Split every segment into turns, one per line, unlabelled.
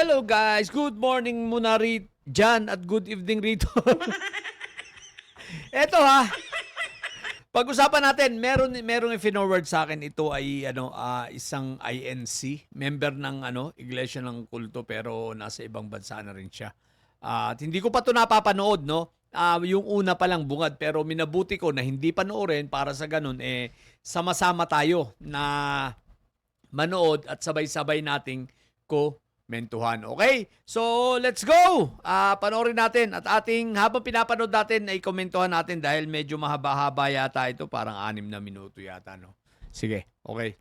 Hello guys, good morning muna dyan at good evening rito. Eto ha, pag-usapan natin, merong i-forward sa akin. Ito ay isang INC, member ng Iglesia ng Kulto pero nasa ibang bansa na rin siya. At hindi ko pa 'to napapanood, no. Yung una pa lang bungad, pero minabuti ko na hindi panoorin para sa ganun sama-sama tayo na manood at sabay-sabay nating komentuhan. Okay? So, let's go! Panoorin natin at habang pinapanood natin ay komentuhan natin dahil medyo mahaba-haba yata ito. Parang 6 na minuto yata, no? Sige, okay.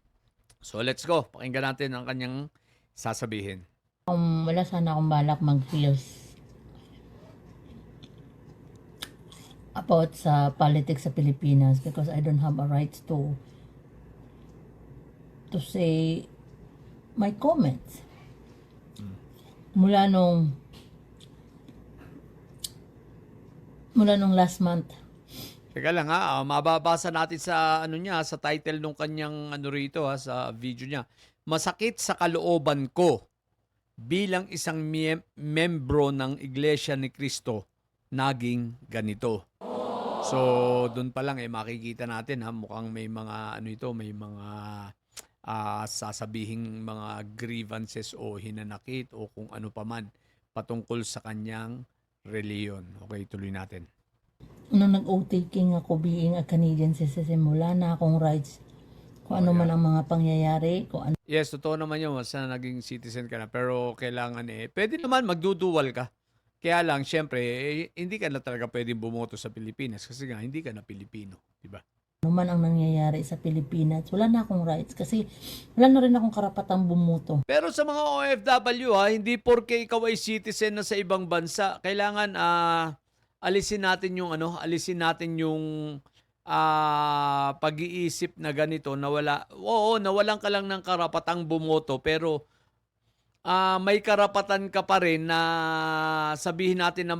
So, let's go. Pakinggan natin ang kanyang sasabihin.
Wala sana akong balak mag-heels about sa politics sa Pilipinas because I don't have a right to say my comments. Mula nung last month.
Teka lang mababasa natin sa sa title nung kanyang rito sa video niya. Masakit sa kalooban ko bilang isang membro ng Iglesia ni Cristo naging ganito. So, doon pa lang makikita natin mukhang may mga may mga sasabihing mga grievances o hinanakit o kung ano paman patungkol sa kanyang reliyon. Okay, tuloy natin.
Nung nag-oath-taking ako being a Canadian citizen, wala na akong rights. Kung ano man ang mga pangyayari, kung ano.
Yes, totoo naman yun. Basta naging citizen ka na. Pero kailangan pwede naman magdudual ka. Kaya lang, syempre, hindi ka na talaga pwedeng bumoto sa Pilipinas kasi nga, hindi ka na Pilipino. Diba?
Ano man ang nangyayari sa Pilipinas, wala na akong rights kasi wala na rin akong karapatang bumoto.
Pero sa mga OFW hindi porke ikaw ay citizen na sa ibang bansa, kailangan alisin natin yung pag-iisip na ganito na nawalan ka lang ng karapatang bumoto pero may karapatan ka pa rin na sabihin natin na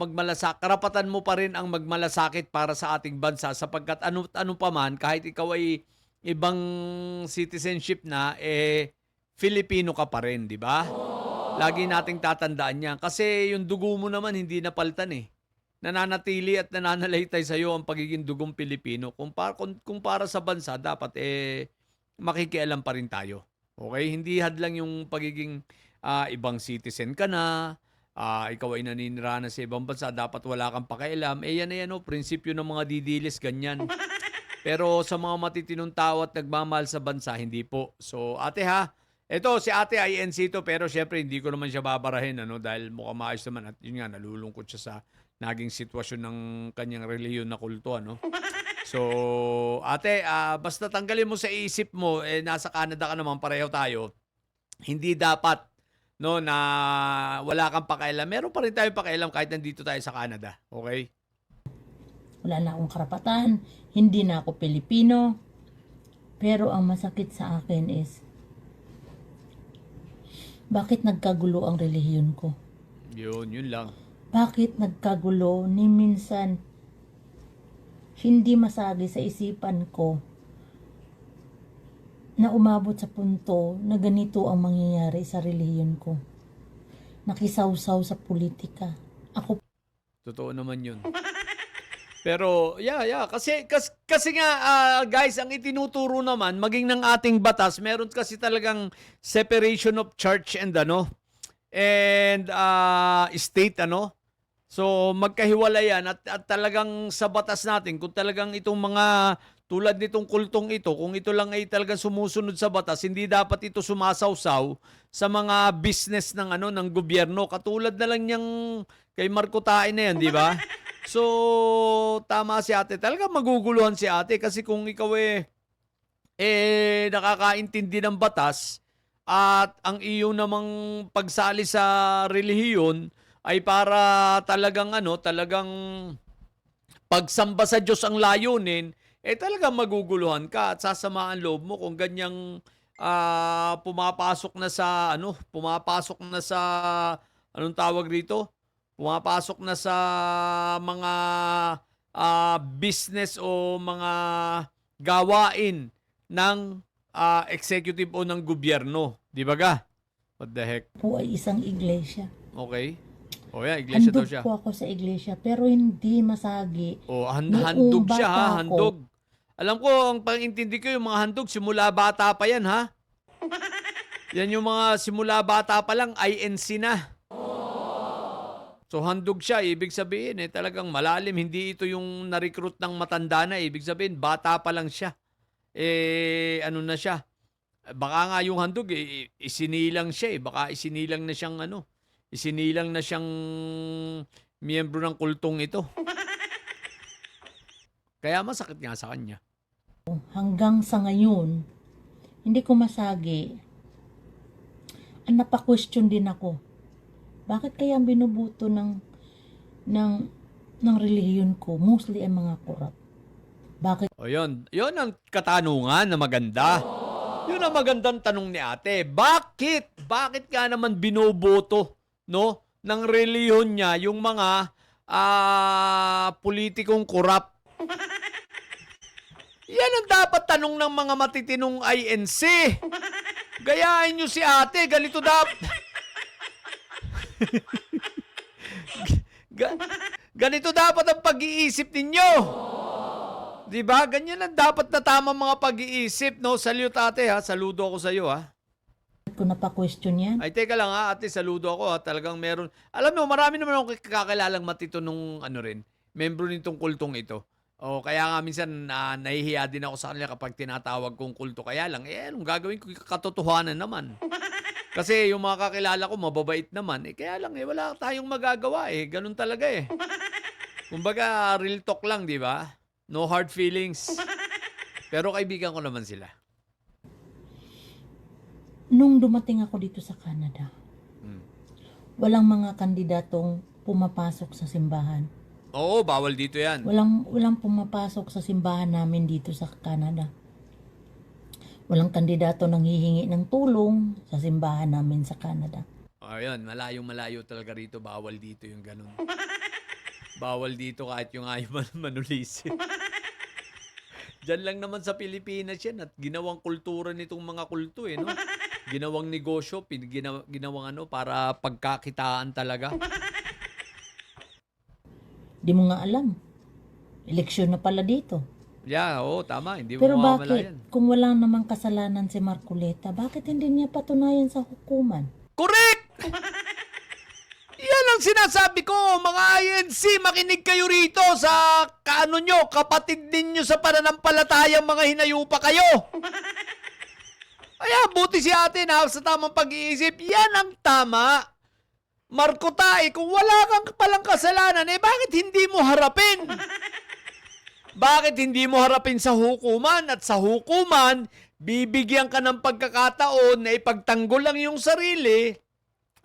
karapatan mo pa rin ang magmalasakit para sa ating bansa sapagkat ano pa man, kahit ikaw ay ibang citizenship na, Filipino ka pa rin, di ba? Lagi nating tatandaan yan. Kasi yung dugo mo naman hindi napaltan Nananatili at nananalaytay sa iyo ang pagiging dugong Pilipino. Kung para sa bansa, dapat makikialam pa rin tayo. Okay? Hindi hadlang yung pagiging ibang citizen ka na, ikaw ay naninirahan sa ibang bansa, dapat wala kang pakialam. Yan prinsipyo ng mga didilis, ganyan. Pero sa mga matitinong tao at nagmamahal sa bansa, hindi po. So, ate ito si ate INC to, pero syempre hindi ko naman siya babarahin dahil mukhang maayos naman at yun nga, nalulungkot siya sa naging sitwasyon ng kanyang reliyon na kulto, So, ate, basta tanggalin mo sa isip mo, nasa Canada ka naman, pareho tayo. Hindi dapat na wala kang pakialam. Meron pa rin tayong pakialam kahit nandito tayo sa Canada. Okay?
Wala na akong karapatan, hindi na ako Pilipino. Pero ang masakit sa akin is, bakit nagkagulo ang relihiyon ko?
Yun lang.
Bakit nagkagulo ni minsan hindi masagi sa isipan ko na umabot sa punto na ganito ang mangyayari sa relihiyon ko. Nakisawsaw sa politika.
Totoo naman yun. Pero, kasi nga, guys, ang itinuturo naman, maging ng ating batas, meron kasi talagang separation of church and state, So, magkahiwalay yan at talagang sa batas natin, kung talagang itong mga tulad nitong kultong ito, kung ito lang ay talagang sumusunod sa batas, hindi dapat ito sumasawsaw sa mga business ng gobyerno. Katulad na lang niyang kay Marco Tae na yan, di ba? So, tama si ate. Talagang maguguluhan si ate kasi kung ikaw nakakaintindi ng batas at ang iyo namang pagsali sa relihiyon ay para talagang pagsamba sa Diyos ang layunin, talagang maguguluhan ka at sasamaan loob mo kung ganyang pumapasok na sa anong tawag rito? Pumapasok na sa mga business o mga gawain ng executive o ng gobyerno, di ba ga? What the heck?
po ay isang iglesia.
Okay. O yan, iglesia daw
Handog
siya.
po ako sa iglesia, pero hindi masagi.
O,
Noong
handog siya ha,
bata ako.
handog. Alam ko, ang pang-intindi ko yung mga handog, simula bata pa yan ha. Yan yung mga simula bata pa lang, INC na. So handog siya, ibig sabihin talagang malalim. Hindi ito yung na-recruit ng matanda na. Ibig sabihin, bata pa lang siya. Ano na siya. Baka nga yung handog, isinilang siya Baka isinilang na siyang isinilang na siyang miyembro ng kultong ito. Kaya masakit nga sa kanya.
Hanggang sa ngayon, hindi ko masagi. Napa-question din ako. Bakit kaya ang binubuto ng relihiyon ko, mostly ay mga korap? Bakit?
O yun ang katanungan na maganda. Yun ang magandang tanong ni ate. Bakit? Bakit nga naman binoboto, no, ng reliyon niya yung mga politikong korap? Yan ang dapat tanong ng mga matitinong INC. Gayahin nyo si ate, ganito ganito dapat ang pag-iisip ninyo. Diba? Ganyan ang dapat na tama mga pag-iisip, no? Salute ate ha, saludo ako sa iyo ha.
Ko napa-question yan?
Ay teka lang ha, ate, saludo ako ha. Talagang meron. Alam mo, marami naman akong kakakilalang matitinong membro nitong kultong ito. O kaya nga minsan nahihiya din ako sa kanila kapag tinatawag kong kulto. Kaya lang, anong gagawin ko? Katotohanan naman. Kasi yung mga kakilala ko, mababait naman. Kaya lang, wala tayong magagawa Ganun talaga Kumbaga, real talk lang, di ba? No hard feelings. Pero kaibigan ko naman sila.
Nung dumating ako dito sa Canada, walang mga kandidatong pumapasok sa simbahan.
Oo, bawal dito yan.
Walang pumapasok sa simbahan namin dito sa Canada. Walang kandidato nang hihingi ng tulong sa simbahan namin sa Canada.
Ayun, malayong-malayo talaga rito. Bawal dito yung ganun. Bawal dito kahit yung ayaw manulisin. Diyan lang naman sa Pilipinas yan at ginawang kultura nitong mga kulto no? Ginawang negosyo, ginawang para pagkakitaan talaga.
Di mo nga alam. Eleksyon na pala dito.
Yeah, oo, tama. Hindi mo
Pero
mawawala
bakit,
yan.
kung wala namang kasalanan si Marcoleta, bakit hindi niya patunayan sa hukuman?
Correct! Yan ang sinasabi ko, mga INC, makinig kayo rito sa kapatid ninyo sa pananampalatayang mga hinayupa kayo. Kaya buti si ate na sa tamang pag-iisip, yan ang tama. Marcoleta, kung wala kang palang kasalanan, bakit hindi mo harapin? Bakit hindi mo harapin sa hukuman? At sa hukuman, bibigyan ka ng pagkakataon na ipagtanggol ang iyong sarili,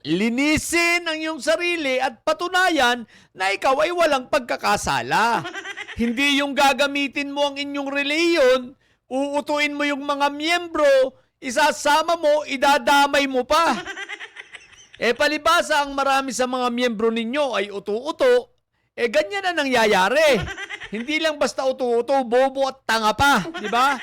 linisin ang iyong sarili at patunayan na ikaw ay walang pagkakasala. Hindi yung gagamitin mo ang inyong reliyon, uutuin mo yung mga miyembro, isasama mo, idadamay mo pa. Palibasa ang marami sa mga miyembro ninyo ay uto-uto, ganyan na nangyayari. Hindi lang basta uto-uto, bobo at tanga pa, di ba?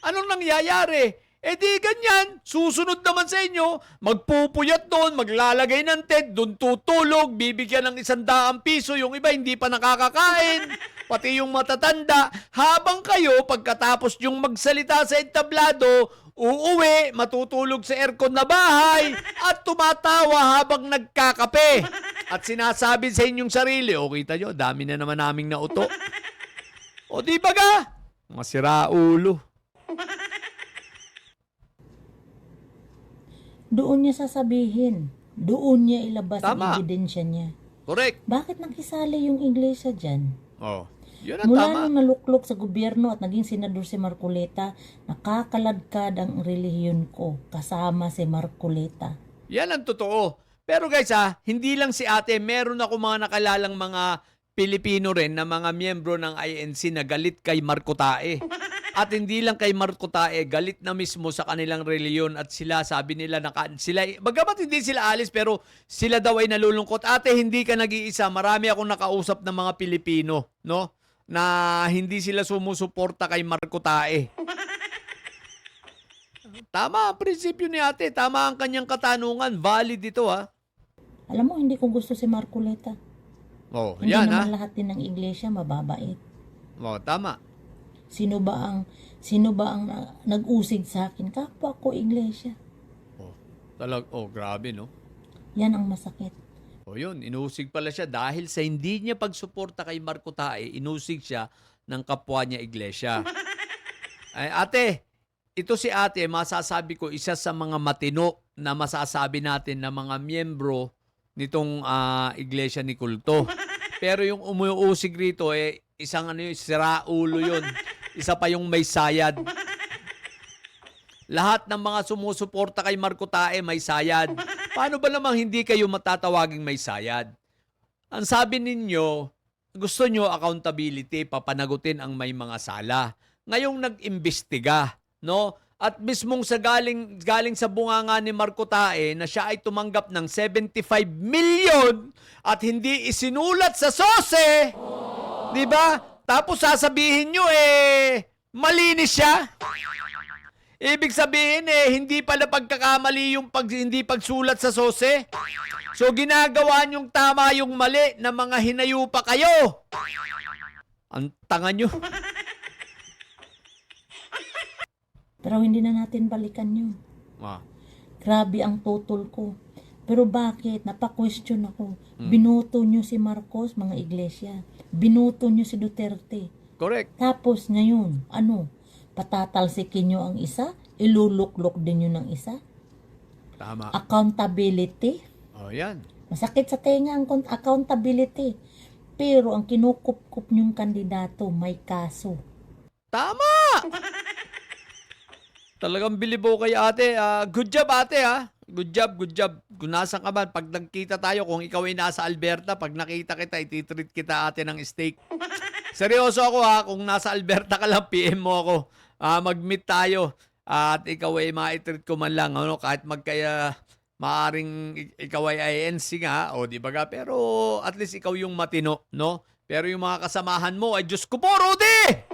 Anong nangyayari? Di ganyan, susunod naman sa inyo, magpupuyat doon, maglalagay ng tent, doon tutulog, bibigyan ng 100 piso, yung iba hindi pa nakakakain, pati yung matatanda, habang kayo, pagkatapos yung magsalita sa entablado, uuwi, matutulog sa aircon na bahay, at tumatawa habang nagkakape. At sinasabi sa inyong sarili, kita nyo, dami na naman naming nauto. Di ba ga? Mga siraulo.
Doon niya sasabihin. Doon niya ilabas
Tama.
ang ebidensya niya.
Correct.
Bakit nakisali yung iglesia dyan?
Yun ang
Mula
tama.
nung naluklok sa gobyerno at naging senador si Marcoleta, nakakaladkad ang relihiyon ko kasama si Marcoleta.
Yan ang totoo. Pero guys hindi lang si ate, meron ako mga nakalalang mga Pilipino rin na mga miyembro ng INC na galit kay Marcoleta. At hindi lang kay Marcoleta, galit na mismo sa kanilang reliyon at sila, sabi nila, bagamat hindi sila alis pero sila daw ay nalulungkot. Ate, hindi ka nag-iisa. Marami akong nakausap ng mga Pilipino, no? Na hindi sila sumusuporta kay Marcoleta. Tama ang prinsipyo ni ate. Tama ang kanyang katanungan. Valid ito, ha?
Alam mo, hindi ko gusto si Marcoleta.
Oh,
Hindi
yan, ha?
naman lahat din ng iglesia mababait.
Oh, tama.
Sino ba ang nag-usig sa akin? Kapwa ko iglesia.
Grabe, no?
Yan ang masakit.
O yun, inusig pala siya dahil sa hindi niya pagsuporta kay Marco Tae, inusig siya ng kapwa niya iglesia. Ay, ate, ito si ate, masasabi ko, isa sa mga matino na masasabi natin na mga miyembro nitong iglesia ni Kulto. Pero yung umuusig rito, isang siraulo yun. Isa pa yung may sayad. Lahat ng mga sumusuporta kay Marco Tae may sayad. Paano ba namang hindi kayo matatawaging may sayad? Ang sabi ninyo, gusto nyo accountability, papanagutin ang may mga sala. Ngayong nag-imbestiga, no? At mismong galing sa bunganga ni Marco Tae na siya ay tumanggap ng 75 million at hindi isinulat sa SOSE. Di ba? Tapos sasabihin nyo, malinis siya. Ibig sabihin, hindi pala pagkakamali yung hindi pagsulat sa SOSE. So, ginagawa nyong tama yung mali na mga hinayupa kayo. Ang tanga nyo.
Pero hindi na natin balikan yun. Grabe ang tutol ko. Pero bakit? Napa-question ako. Binuto nyo si Marcos, mga iglesia. Binuto nyo si Duterte.
Correct.
Tapos ngayon, patatalsikin nyo ang isa? Iluluklok din nyo ng isa?
Tama.
Accountability?
Oh, yan.
Masakit sa tenga ang accountability. Pero ang kinukup-kup nyong kandidato may kaso.
Tama! Talagang bilibo kay ate. Good job ate, ha? Good job, good job. Kung nasa ka man, pag nagkita tayo, kung ikaw ay nasa Alberta, pag nakita kita, ititreat kita ate ng steak. Seryoso ako, ha? Kung nasa Alberta ka lang, PM mo ako. Mag-meet tayo. At ikaw ay ma-treat ko man lang. Kahit maaring ikaw ay INC nga, di ba ga? Pero at least ikaw yung matino, no? Pero yung mga kasamahan mo ay Diyos ko po, Rudy!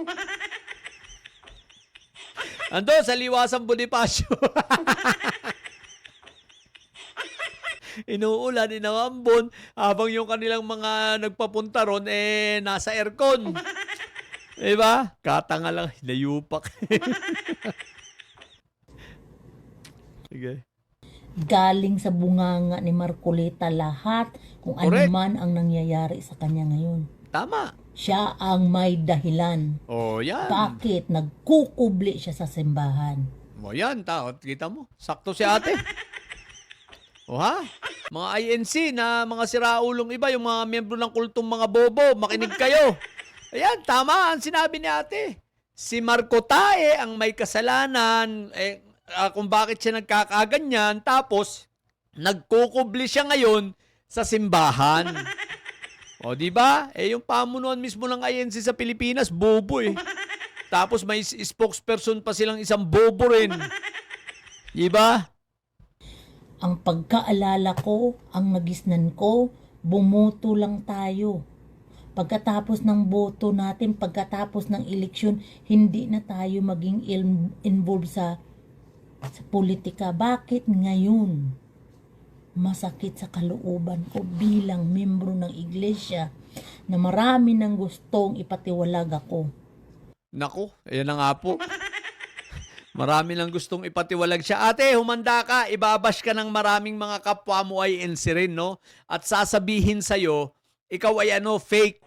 Ando, sa Liwasang Bonifacio. Inuulan, inawambon, habang yung kanilang mga nagpapunta ron, nasa aircon. Diba? Katanga lang, hinayupak. Sige.
Galing sa bunganga ni Marcoleta lahat kung ano
Correct.
man ang nangyayari sa kanya ngayon.
Tama.
Siya ang may dahilan.
Oh, yan.
Bakit nagkukubli siya sa simbahan?
O yan, kita mo. Sakto si ate. O ha? Mga INC na mga siraulong iba, yung mga miyembro ng kultong mga bobo, makinig kayo. Ayan, tama ang sinabi ni ate. Si Marco Tae ang may kasalanan, kung bakit siya nagkakaganyan, tapos nagkukubli siya ngayon sa simbahan. O, di ba? Yung pamunuan mismo ng INC sa Pilipinas, bobo eh. Tapos may spokesperson pa silang isang bobo rin. Di ba?
Ang pagkaalala ko, ang nagisnan ko, bumoto lang tayo. Pagkatapos ng boto natin, pagkatapos ng eleksyon, hindi na tayo maging involved sa politika. Bakit ngayon? Masakit sa kalooban ko bilang membro ng iglesia na marami nang gustong ipatiwalag ako.
Naku, ayan na nga po. Marami lang gustong ipatiwalag siya. Ate, humanda ka. Ibabash ka ng maraming mga kapwa mo ay rin, no? At sasabihin sa'yo, ikaw ay fake.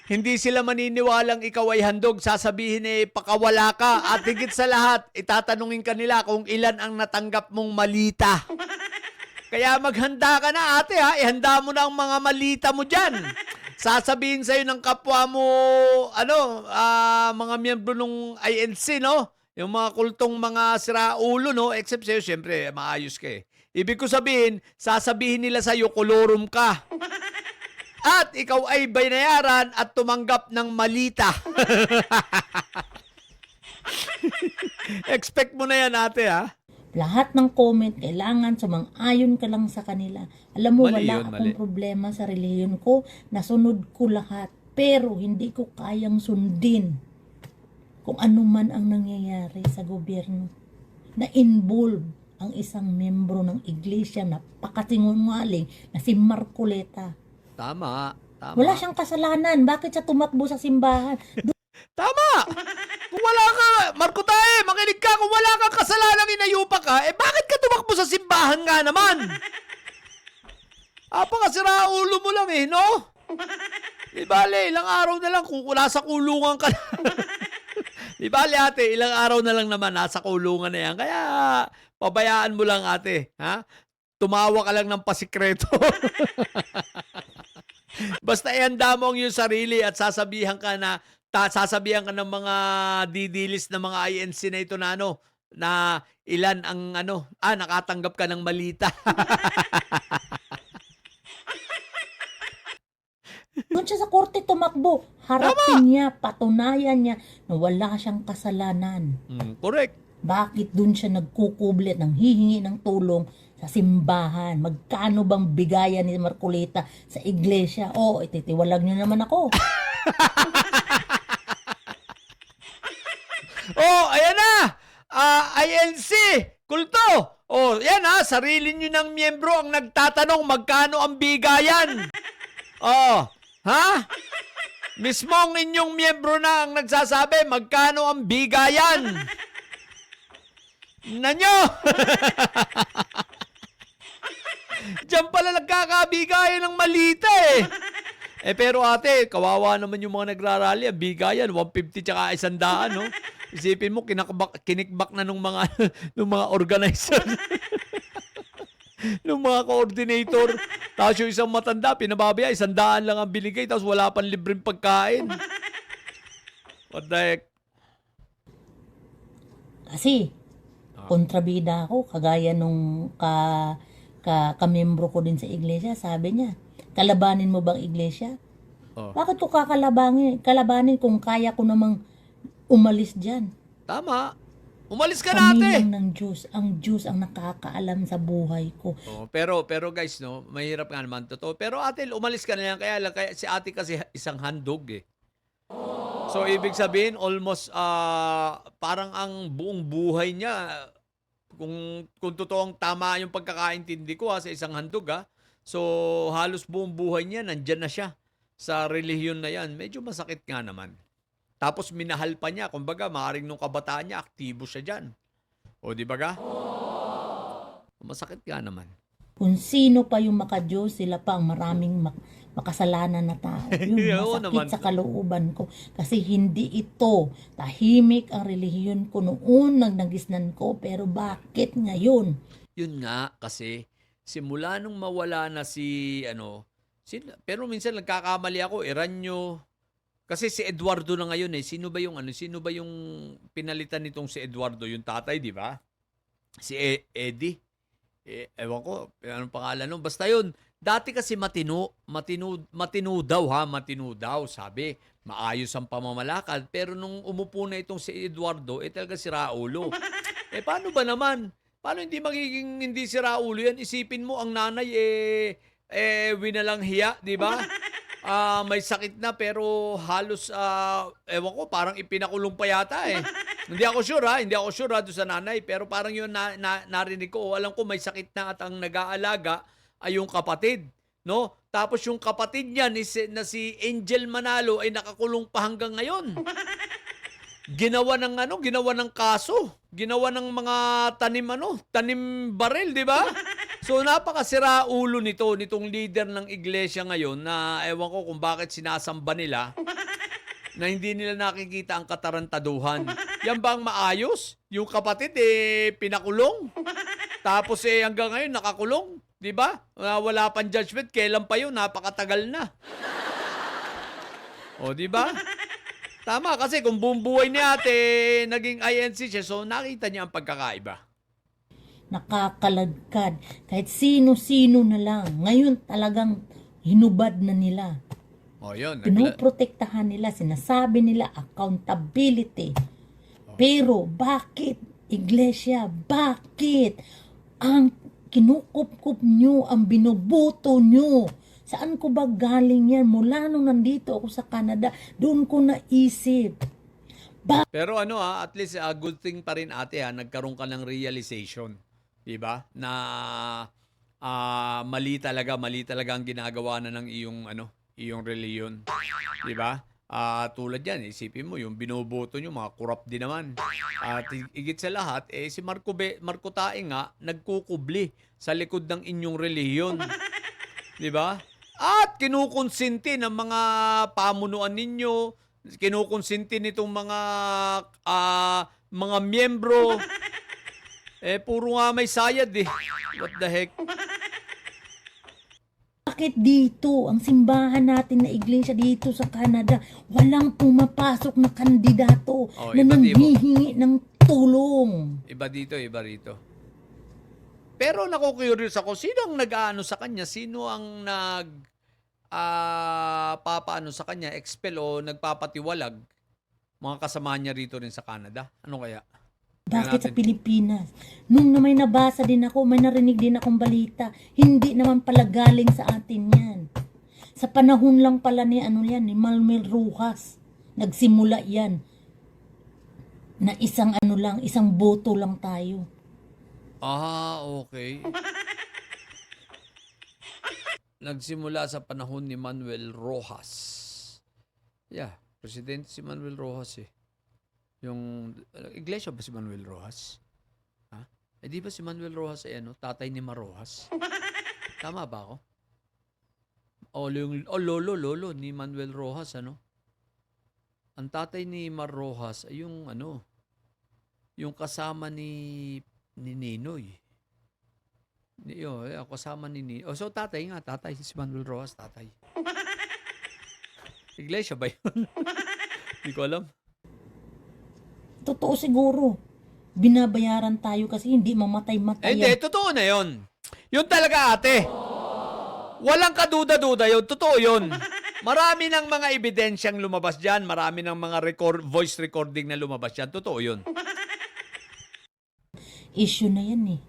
Hindi sila maniniwalang ikaw ay handog. Sasabihin pakawala ka. At higit sa lahat, itatanungin ka nila kung ilan ang natanggap mong malita. Kaya maghanda ka na, ate, ha? Ihanda mo na ang mga malita mo dyan. Sasabihin sa'yo ng kapwa mo, mga miyembro ng INC, no? Yung mga kultong mga siraulo, no? Except sa'yo, syempre, maayos ka eh. Ibig ko sabihin, sasabihin nila sa'yo, kolorum ka. At ikaw ay binayaran at tumanggap ng malita. Expect mo na yan, ate, ha?
Lahat ng comment, kailangan sumang-ayon ka lang sa kanila. Alam mo,
Mali
wala
yun,
akong
mali.
problema sa relihiyon ko. Nasunod ko lahat. Pero hindi ko kayang sundin kung ano man ang nangyayari sa gobyerno. na-involve ang isang membro ng iglesia na pakasinungaling na si Marcoleta.
Tama.
Wala siyang kasalanan. Bakit siya tumakbo sa simbahan?
Tama! Kung wala ka, Marco Tae, makinig ka, kung wala kang kasalanang inayupa ka, bakit ka tumakbo sa simbahan nga naman? Apakasira ulo mo lang no? Di bale, ilang araw na lang kung nasa kulungan ka. Di bale ate, ilang araw na lang naman nasa kulungan na yan. Kaya, pabayaan mo lang ate. Ha? Tumawa ka lang ng pasikreto. Basta ihanda mo ang iyong sarili at sasabihan ka ng mga didilis na mga INC na ito na na ilan ang nakatanggap ka ng malita.
Doon siya sa korte tumakbo. Harapin niya, patunayan niya na wala siyang kasalanan.
Correct.
Bakit doon siya nagkukublit ng hihingi ng tulong sa simbahan? Magkano bang bigayan ni Marcoleta sa iglesia? Ititiwalag niyo naman ako.
Ayan na! INC! Kulto! Yan sarili nyo ng miyembro ang nagtatanong magkano ang bigayan. Mismong inyong miyembro na ang nagsasabi magkano ang bigayan. Nanyo! Diyan pala nagkakabigayan ng malita pero ate, kawawa naman yung mga nagrarally. Ang bigayan, 150 tsaka 100, no? Isipin mo, kinikbak na nung mga organizer. Nung mga coordinator. Tapos yung isang matanda, pinababaya, 100 lang ang binigay, tapos wala pang libreng pagkain. What the heck?
Kasi, kontrabida ako, kagaya nung kamembro ko din sa iglesia, sabi niya, kalabanin mo bang iglesia? Bakit ko kalabanin kung kaya ko namang umalis dyan?
Tama. Umalis ka na, ate.
Kami lang ng Diyos. Ang Diyos ang nakakaalam sa buhay ko.
Pero guys, mahirap nga naman totoo. Pero ate, umalis ka na yan. Kaya si ate kasi isang handog So, ibig sabihin, almost parang ang buong buhay niya, kung totoong tama yung pagkakaintindi ko sa isang handog so halos buong buhay niya, nandyan na siya sa relihiyon na yan. Medyo masakit nga naman. Tapos minahal pa niya. Kumbaga, maaaring nung kabataan niya, aktibo siya dyan. Di ba ga? Masakit nga naman.
Kung sino pa yung makadiyos, sila pa ang maraming makasalanan na tao. Yung masakit sa kalooban ko. Kasi hindi ito. Tahimik ang relihiyon ko noon nang nagisnan ko. Pero bakit ngayon?
Yun nga, kasi simula nung mawala na pero minsan nagkakamali ako, Eranyo. Kasi si Eduardo na ngayon Sino ba yung pinalitan nitong si Eduardo, yung tatay, di ba? Si Eddie. Ewan ko, anong pangalan nun? Basta yun. Dati kasi matino daw, sabi. Maayos ang pamamalakad. Pero nung umupo na itong si Eduardo, talaga si Raulo. Paano ba naman? Paano hindi magiging hindi si Raulo yan? Isipin mo, ang nanay winalang hiya, di ba? May sakit na pero halos ewan ko, parang ipinakulong pa yata Hindi ako sure doon sa nanay, pero parang yun narinig ko. Alam ko may sakit na at ang nag-aalaga ay yung kapatid, no? Tapos yung kapatid niya na si Angel Manalo ay nakakulong pa hanggang ngayon. Ginawa ng kaso, ginawa ng mga tanim baril, di ba? So napakasira ulo nitong leader ng iglesia ngayon na ewan ko kung bakit sinasamba nila na hindi nila nakikita ang katarantaduhan. Yan ba ang maayos? Yung kapatid pinakulong. Tapos hanggang ngayon nakakulong, 'di ba? Wala pang judgment, kailan pa 'yun? Napakatagal na. 'Di ba? Tama kasi kung buong buhay niya naging INC siya, so nakita niya ang pagkakaiba.
Nakakalagkad. Kahit sino-sino na lang. Ngayon talagang hinubad na nila.
Yun.
Pinoprotektahan nila. Sinasabi nila accountability. Pero bakit? Iglesia, bakit? Ang kinukup-kup nyo, ang binubuto nyo. Saan ko ba galing yan? Mula nung nandito ako sa Canada, doon ko naisip.
Pero ano at least good thing pa rin ate nagkaroon ka ng realization, 'di ba? Na mali talaga ang ginagawa na ng iyong reliyon, 'di ba? Tulad yan, isipin mo, yung binoboto nyo, mga corrupt din naman. At higit sa lahat, si Marco Taing nga, nagkukubli sa likod ng inyong reliyon. Di ba? At kinukonsinti ng mga pamunuan ninyo, kinukonsinti nitong mga miyembro. Puro nga may sayad eh. What the heck?
Bakit dito, ang simbahan natin na iglesia dito sa Canada, walang pumapasok na kandidato na
iba
nanghihingi ng tulong?
Iba dito, iba rito. Pero naku-curious ako, sino ang nag-aano sa kanya? Sino ang papaano sa kanya? Expel o nagpapatiwalag? Mga kasama niya rito rin sa Canada? Ano kaya?
Bakit sa Pilipinas? Nung na may nabasa din ako, may narinig din akong balita, hindi naman pala galing sa atin yan. Sa panahon lang pala ni ni Manuel Rojas, nagsimula yan. Na isang boto lang tayo.
Okay. Nagsimula sa panahon ni Manuel Rojas. Yeah, presidente si Manuel Rojas eh. Yung iglesia ba si Manuel Rojas? Di ba si Manuel Rojas ay tatay ni Mar Rojas? Tama ba ako? Lolo ni Manuel Rojas, Ang tatay ni Mar Rojas ay yung kasama ni Ninoy. Kasama ni Ninoy. So tatay si Manuel Rojas, tatay. Iglesia ba yun? Hindi ko alam.
Totoo siguro. Binabayaran tayo kasi hindi mamatay-matay.
Hindi, totoo na yun. Yun talaga ate. Walang kaduda-duda yun. Totoo yun. Marami ng mga ebidensyang lumabas dyan. Marami ng mga voice recording na lumabas dyan. Totoo yun.
Issue na yan eh.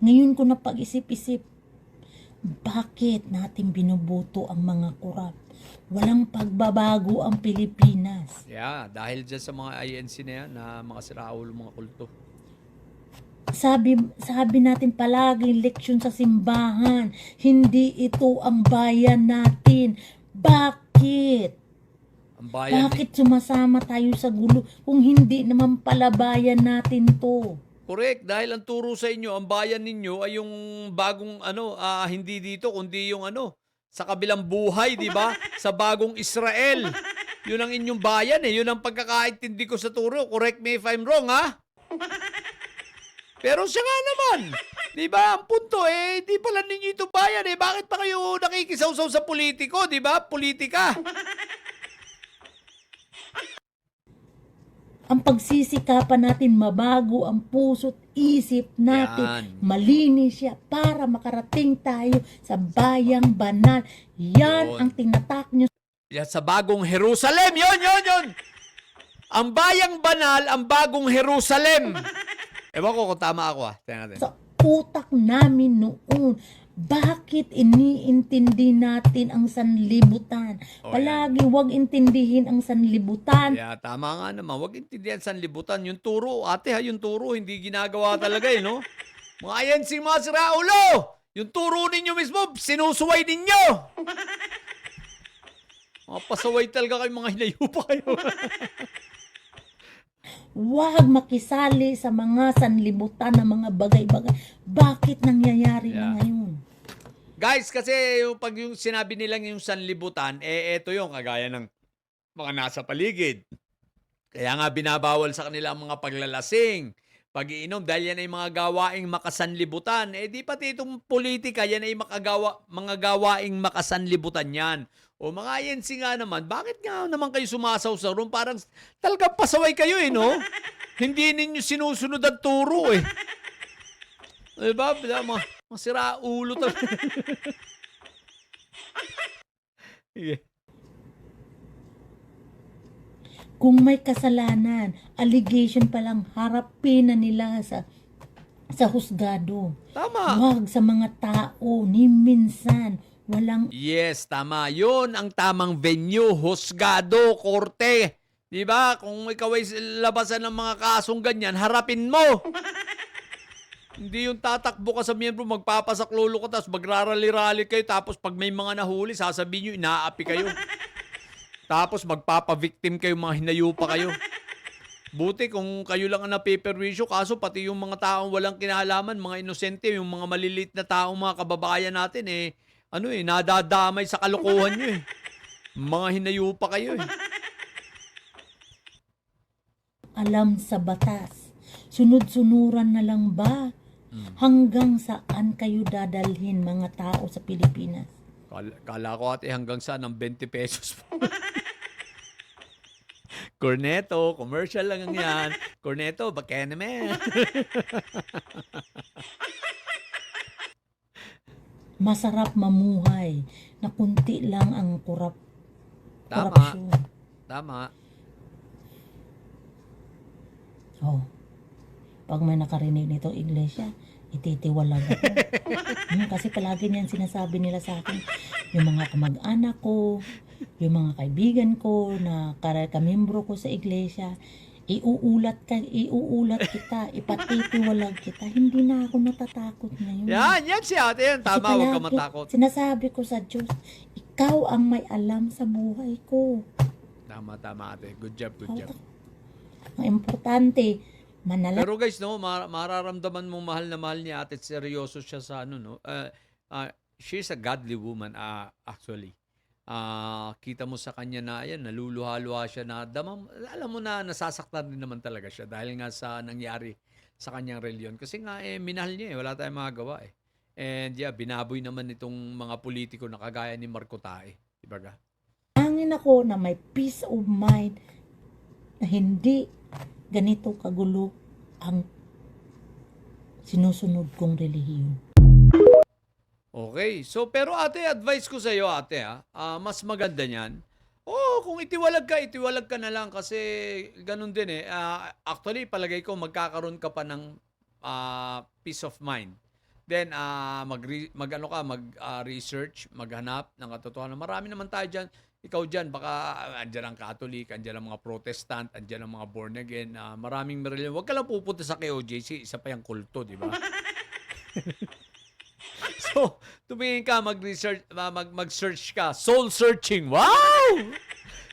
Ngayon ko na pag-isip-isip, bakit natin binuboto ang mga korap? Walang pagbabago ang Pilipinas.
Yeah, dahil dyan sa mga INC na yan, na mga siraulo, mga kulto.
Sabi natin palagi, leksyon sa simbahan. Hindi ito ang bayan natin. Bakit?
Ang bayan
Bakit sumasama tayo sa gulo kung hindi naman pala bayan natin to?
Correct, dahil ang turo sa inyo, ang bayan ninyo ay yung bagong hindi dito kundi yung sa kabilang buhay, di ba? Sa bagong Israel. Yun ang inyong bayan eh. Yun ang pagkakaintindi ko sa turo. Correct me if I'm wrong, ha? Pero siya nga naman. Di ba? Ang punto di pala ninyo ito bayan eh. Bakit pa kayo nakikisawsaw sa politiko, di ba? Politika.
Ang pagsisikapan natin mabago ang puso't isip natin.
Yan.
Malinis siya para makarating tayo sa bayang banal. Yan
Yun.
ang tinatak nyo.
Yan sa bagong Jerusalem. Yun. Ang bayang banal, ang bagong Jerusalem. Ewan ko kung tama ako Tingnan natin.
Sa utak namin noon. Bakit iniintindi natin ang sanlibutan? Palagi wag intindihin ang sanlibutan.
Yeah, tama nga naman. Huwag intindihan sanlibutan. Yung turo, ate yung turo, hindi ginagawa talaga no? Mga INC, mga siraulo! Yung turo ninyo mismo, sinusuway ninyo! Mga pasaway talaga kayo, mga hinayupa kayo.
Huwag makisali sa mga sanlibutan na mga bagay-bagay. Bakit nangyayari na ngayon?
Guys, kasi pag yung sinabi nilang yung sanlibutan, eto yung kagaya ng mga nasa paligid. Kaya nga binabawal sa kanila ang mga paglalasing, pag-iinom, dahil yan ay mga gawaing makasanlibutan. Di pati itong politika, yan ay mga gawaing makasanlibutan yan. O mga INC nga naman, bakit nga naman kayo sumasaw-saw ron? Parang talagang pasaway kayo no? Hindi ninyo sinusunod ang turo Diba? Mga siraulo talaga.
Kung may kasalanan, allegation pa lang, harapin na nila sa husgado.
Tama.
Huwag sa mga tao, ni minsan, Walang
Yes, tama. Yun ang tamang venue, husgado, korte. 'Di ba? Kung ikaw ay labasan ng mga kasong ganyan, harapin mo. Hindi yung tatakbo ka sa miyembro, magpapasaklolo ka, tapos magrarally-rally kayo, tapos pag may mga nahuli, sasabihin nyo, inaapi kayo. Tapos magpapa-victim kayo, mga hinayupa kayo. Buti kung kayo lang ang napeperwisyo, kaso pati yung mga taong walang kinalaman, mga inosente, yung mga maliliit na taong mga kababayan natin, nadadamay sa kalokohan nyo eh. Mga hinayupa kayo eh.
alam sa batas. Sunod-sunuran na lang ba? Hanggang saan kayo dadalhin mga tao sa Pilipinas?
Kala ko ate hanggang saan ng 20 pesos po. Corneto, commercial lang yan. Corneto, bakit naman?
Masarap mamuhay na kunti lang ang
Tama.
korupsyon.
Tama.
Oh, pag may nakarinig nitong iglesia, ititiwalag ako. Kasi palagi niyan sinasabi nila sa akin, yung mga kamag-anak ko, yung mga kaibigan ko na kamembro ko sa iglesia, iuulat kita, ipatitiwalag kita. Hindi na ako natatakot ngayon.
Yan si ate yan.
Kasi
Tama, huwag ka
palagi
matakot.
sinasabi ko sa Diyos, ikaw ang may alam sa buhay ko.
Tama ate. Good job.
Ang importante, manalangin.
Pero guys, no, mararamdaman mo mahal na mahal niya ate, seryoso siya sa no. She's a godly woman actually. Kita mo sa kanya na ayan, naluluha-luha siya na alam mo na nasasaktan din naman talaga siya dahil nga sa nangyari sa kanyang reliyon. Kasi nga minahal niya wala tayong magawa eh. And binaboy naman itong mga politiko na kagaya ni Marco Tae. Diba ga?
Hangin ako na may peace of mind na hindi ganito kagulo ang sinusunod kong relihiyon.
Okay. So, pero ate, advice ko sa iyo, ate, mas maganda niyan. Kung itiwalag ka na lang kasi ganun din eh. Actually, palagay ko magkakaroon ka pa ng peace of mind. Then, mag-research, maghanap ng katotohanan. Marami naman tayo dyan. Ikaw dyan, baka andyan ang Catholic, andyan ang mga Protestant, andyan ang mga born again. Maraming religion. Huwag ka lang pupunta sa KOJC, isa pa yung kulto, di ba? So, tumingin ka, mag-research, mag-search ka. Soul searching. Wow!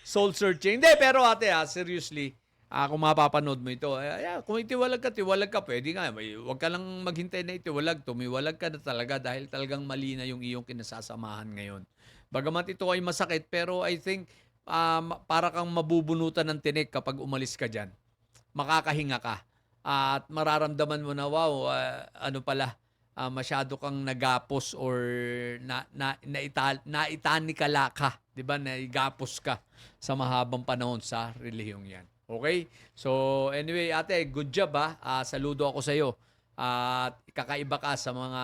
Soul searching. Hindi, pero ate seriously, kung mapapanood mo ito, kung tiwalag ka, pwede nga. Huwag ka lang maghintay na itiwalag. Tumiwalag ka na talaga dahil talagang mali na yung iyong kinasasamahan ngayon. Bagamat ito ay masakit, pero I think para kang mabubunutan ng tinik kapag umalis ka dyan. Makakahinga ka. At mararamdaman mo na, wow, masyado kang nagapos or naitanikala ka. Diba? Naigapos ka sa mahabang panahon sa relihiyong yan. Okay? So, anyway, ate, good job saludo ako sa iyo. At kakaiba ka sa mga...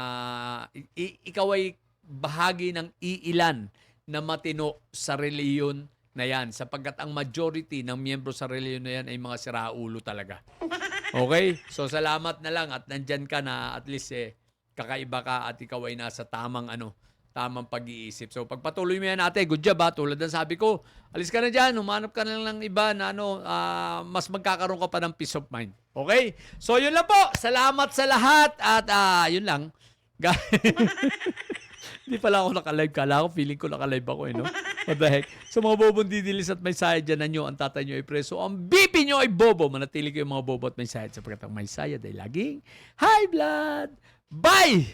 ikaw ay bahagi ng iilan na matino sa reliyon na yan sapagkat ang majority ng miyembro sa reliyon na yan ay mga siraulo talaga. Okay? So, salamat na lang at nandyan ka na at least kakaiba ka at ikaw ay nasa tamang pag-iisip. So, pagpatuloy mo yan ate, good job tulad ng sabi ko, alis ka na dyan, humanap ka na lang ng iba na mas magkakaroon ka pa ng peace of mind. Okay? So, yun lang po. Salamat sa lahat at yun lang. Hindi pala ako nakalive. Kala ko, feeling ko nakalive ako no? What the heck? So, mga bobong didilis at may sayad dyan na nyo, ang tatay nyo ay preso, ang BP nyo ay bobo. Manatili kayo mga bobo at may sayad sapagkat ang may sayad ay laging high blood. Bye!